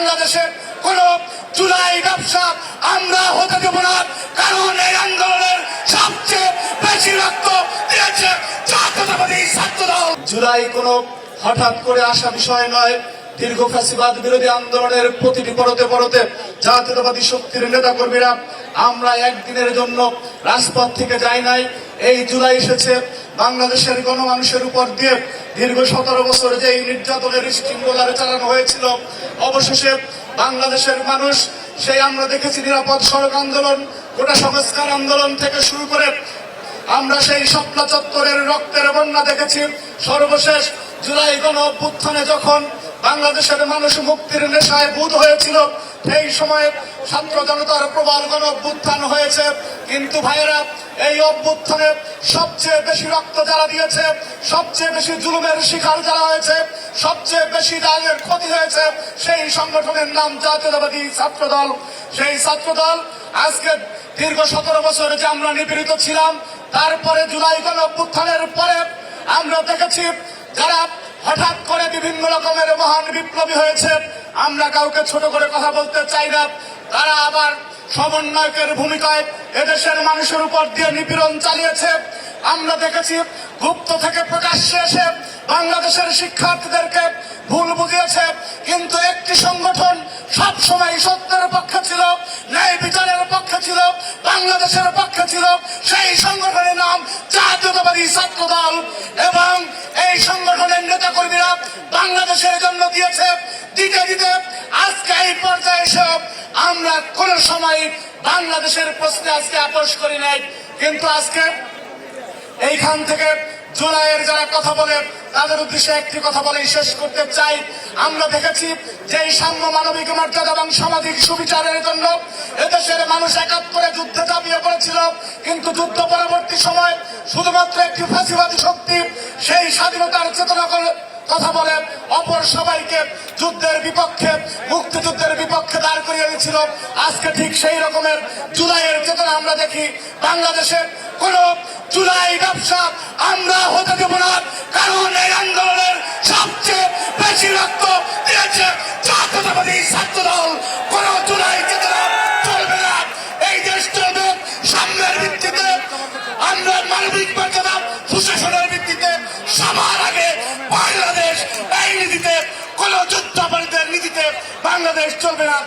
বাংলাদেশে কোন জুলাই ব্যবসা আমরা হতে দেব না, কারণ এই আন্দোলনের সবচেয়ে বেশি রক্ত দিয়েছে জাতীয়তাবাদী ছাত্রদল। জুলাই কোনো হঠাৎ করে আসা বিষয় নয়। দীর্ঘ ফ্যাসিবাদ বিরোধী আন্দোলনের প্রতিটি পরতে পরতে জাতীয়তাবাদী শক্তির নেতা কর্মীরা আমরা একদিনের জন্য রাজপথ থেকে যাই নাই। এই জুলাই এসেছে বাংলাদেশের গণমানুষের উপর দিয়ে দীর্ঘ 17 বছর যে নির্যাতনের শৃঙ্খলার চালানো হয়েছিল, অবশেষে বাংলাদেশের মানুষ সেই আমরা দেখেছি নিরাপদ সড়ক আন্দোলন, কোটা সংস্কার আন্দোলন থেকে শুরু করে আমরা সেই শাপলা চত্বরের রক্তের বন্যা দেখেছি। সর্বশেষ জুলাই গণ অভ্যুত্থানে যখন বাংলাদেশের মানুষ মুক্তির নেশায় বুঁদ হয়েছিল, সেই সময়ে ছাত্র জনতার প্রবল গণ অভ্যুত্থান হয়েছে। কিন্তু ভাইয়েরা, এই অভ্যুত্থানে সবচেয়ে বেশি রক্ত যারা দিয়েছে, সবচেয়ে বেশি জুলুমের শিকার যারা হয়েছে, সবচেয়ে বেশি যাদের ক্ষতি হয়েছে, সেই সংগঠনের নাম জাতীয়তাবাদী ছাত্রদল। সেই ছাত্রদল আজকে দীর্ঘ 17 বছর যে আমরা নিপীড়িত ছিলাম, তারপরে জুলাই গণ অভ্যুত্থানের পরে আমরা দেখেছি যারা হঠাৎ করে বিভিন্ন রকমের মহান বিপ্লবী হয়েছে, আমরা কাউকে ছোট করে কথা বলতে চাই না, তারা আবার সমন্বয়কের ভূমিকায় এদেশের মানুষের উপর দিয়ে নিপীড়ন চালিয়েছে। আমরা দেখেছি গুপ্ত থেকে প্রকাশ্যে এসে বাংলাদেশের শিক্ষার্থীদেরকে ভুল বুঝিয়েছে। কিন্তু একটি সংগঠন সব সময় সত্যের পক্ষে ছিল, ন্যায় বিচারের পক্ষে ছিল, বাংলাদেশের পক্ষে ছিল, সেই সংগঠনের নাম জাতীয়তাবাদী ছাত্রদল। এবং এই সংগঠনের নেতাকর্মীরা বাংলাদেশের জন্য দিয়েছে, দিতে দিতে আজকে এই পর্যায়ে এসে আমরা কোন সময় বাংলাদেশের প্রশ্নে আজকে আপোষ করি নাই। কিন্তু আজকে এইখান থেকে জুলাইয়ের যারা কথা বলে তাদের উদ্দেশ্যে একটি কথা বলেই শেষ করতে চাই। আমরা দেখেছি যে এই সাম্য, মানবিক মর্যাদা এবং সামাজিক সুবিচারের জন্য এদেশের মানুষ 71-এ যুদ্ধে ঝাঁপিয়ে পড়েছিল। কিন্তু যুদ্ধ পরবর্তী সময় শুধুমাত্র একটি ফ্যাসিবাদী শক্তি সেই স্বাধীনতার চেতনা কথা বলে অপর সবাইকে যুদ্ধের বিপক্ষে, মুক্তিযুদ্ধের বিপক্ষে দাঁড় করিয়ে দিয়েছিল। আজকে ঠিক সেই রকমের জুলাইয়ের চেতনা আমরা দেখি। বাংলাদেশে কোন জুলাই ব্যবসা আমরা হতে দেব না, কারণ এই আন্দোলনের সবচেয়ে বেশি রক্ত দিয়েছে জাতীয়তাবাদী ছাত্রদল। কোন জুলাই চেতনা চলবে না। এই দেশ চলবে সাম্যের ভিত্তিতে, আমরা মানবিক মর্যাদা সুশাসনের ভিত্তিতে, সবার আগে বাংলাদেশ এই নীতিতে, কোন যুদ্ধাপরাধীদের নীতিতে বাংলাদেশ চলবে না।